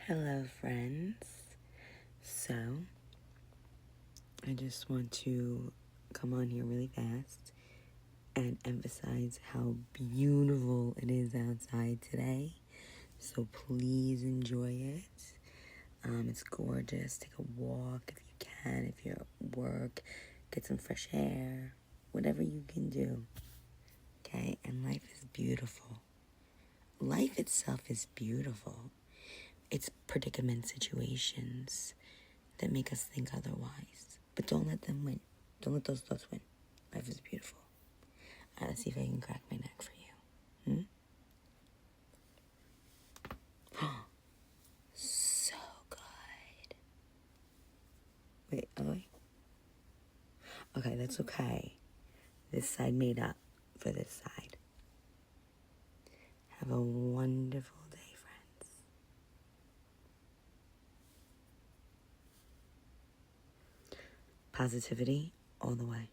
Hello, friends. So, I just want to come on here really fast and emphasize how beautiful it is outside today. So, please enjoy it. It's gorgeous. Take a walk if you can, if you're at work, get some fresh air, whatever you can do. Okay? And life is beautiful. Life itself is beautiful. It's predicament situations that make us think otherwise. But don't let them win. Don't let those thoughts win. Life is beautiful. All right, let's see if I can crack my neck for you. So good. Wait, oh. Okay, that's okay. This side made up for this side. Have a wonderful day, friends. Positivity all the way.